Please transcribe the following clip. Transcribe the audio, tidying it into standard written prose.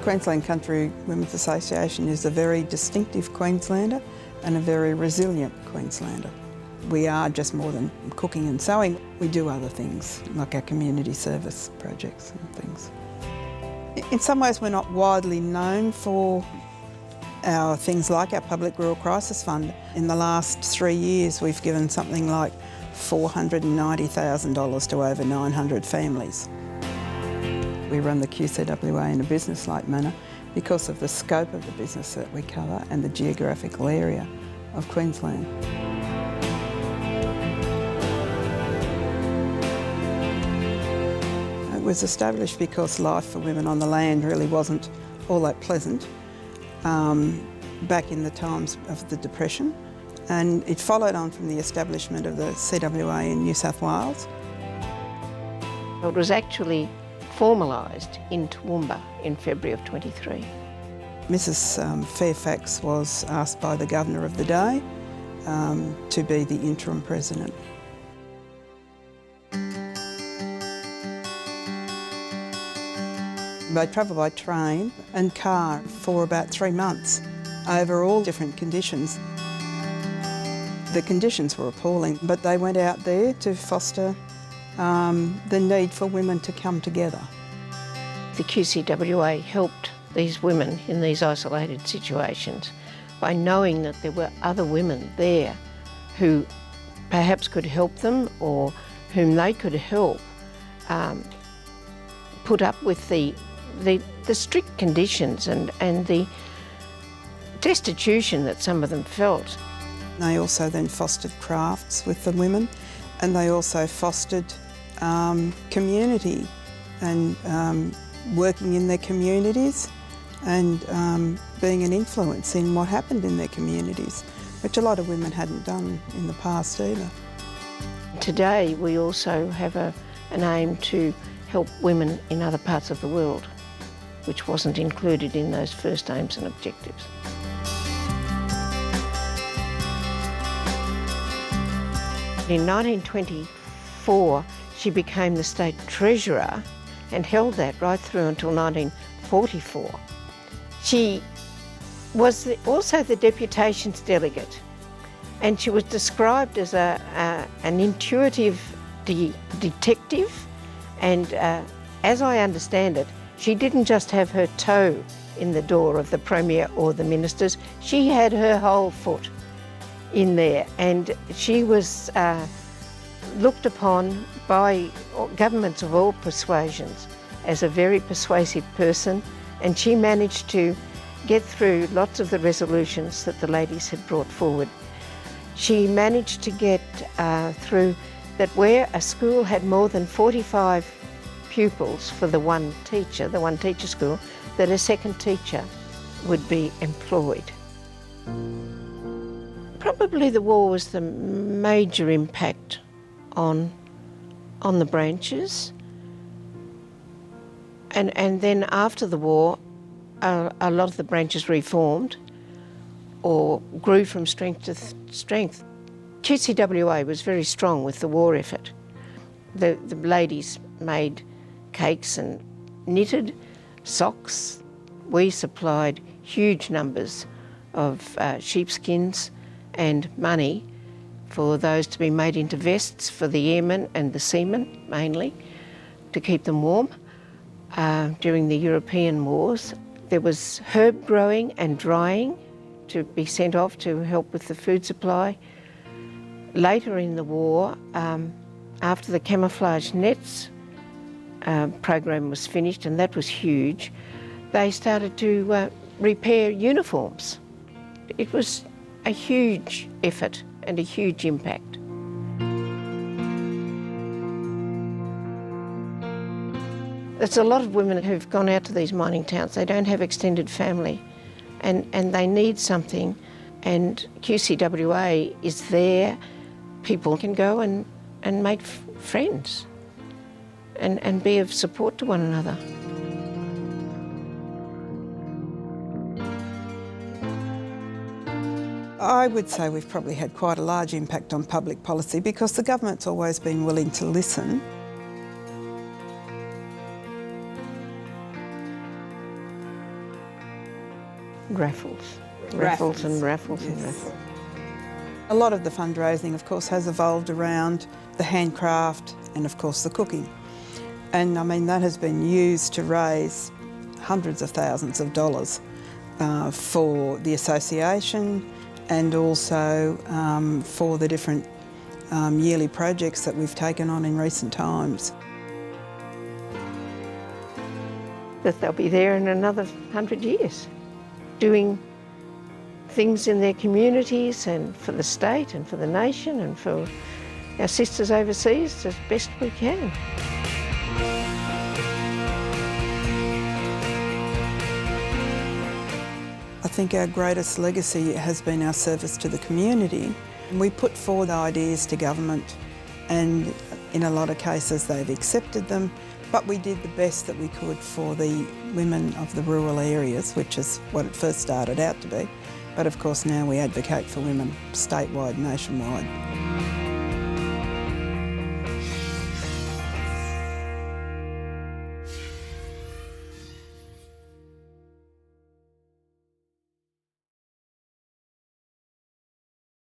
Queensland Country Women's Association is a very distinctive Queenslander and a very resilient Queenslander. We are just more than cooking and sewing. We do other things, like our community service projects and things. In some ways, we're not widely known for our things like our Public Rural Crisis Fund. In the last 3 years, we've given something like $490,000 to over 900 families. We run the QCWA in a business-like manner because of the scope of the business that we cover and the geographical area of Queensland. It was established because life for women on the land really wasn't all that pleasant back in the times of the Depression, and it followed on from the establishment of the CWA in New South Wales. It was actually formalised in Toowoomba in February of 23. Mrs Fairfax was asked by the Governor of the day to be the interim president. They travelled by train and car for about 3 months over all different conditions. The conditions were appalling, but they went out there to foster the need for women to come together. The QCWA helped these women in these isolated situations by knowing that there were other women there who perhaps could help them or whom they could help put up with the strict conditions and the destitution that some of them felt. They also then fostered crafts with the women, and they also fostered community and working in their communities and being an influence in what happened in their communities, which a lot of women hadn't done in the past either. Today we also have an aim to help women in other parts of the world, which wasn't included in those first aims and objectives. In 1924, she became the State Treasurer and held that right through until 1944. She was also the deputations delegate, and she was described as an intuitive detective, and as I understand it, she didn't just have her toe in the door of the Premier or the ministers, she had her whole foot in there, and she was looked upon by governments of all persuasions as a very persuasive person, and she managed to get through lots of the resolutions that the ladies had brought forward. She managed to get through that where a school had more than 45 pupils for the one teacher school, that a second teacher would be employed. Probably the war was the major impact on the branches, and then after the war a lot of the branches reformed or grew from strength to strength. QCWA was very strong with the war effort. The ladies made cakes and knitted socks. We supplied huge numbers of sheepskins and money for those to be made into vests for the airmen and the seamen, mainly, to keep them warm during the European wars. There was herb growing and drying to be sent off to help with the food supply. Later in the war, after the camouflage nets program was finished, and that was huge, they started to repair uniforms. It was a huge effort and a huge impact. There's a lot of women who've gone out to these mining towns. They don't have extended family and they need something, and QCWA is there. People can go and make friends and be of support to one another. I would say we've probably had quite a large impact on public policy because the government's always been willing to listen. and raffles. Raffles and raffles and Yes. raffles. A lot of the fundraising, of course, has evolved around the handcraft and, of course, the cooking. And I mean, that has been used to raise hundreds of thousands of dollars for the association and also for the different yearly projects that we've taken on in recent times. That they'll be there in another 100 years, doing things in their communities and for the state and for the nation and for our sisters overseas as best we can. I think our greatest legacy has been our service to the community. We put forward ideas to government and in a lot of cases they've accepted them, but we did the best that we could for the women of the rural areas, which is what it first started out to be. But of course now we advocate for women statewide, nationwide.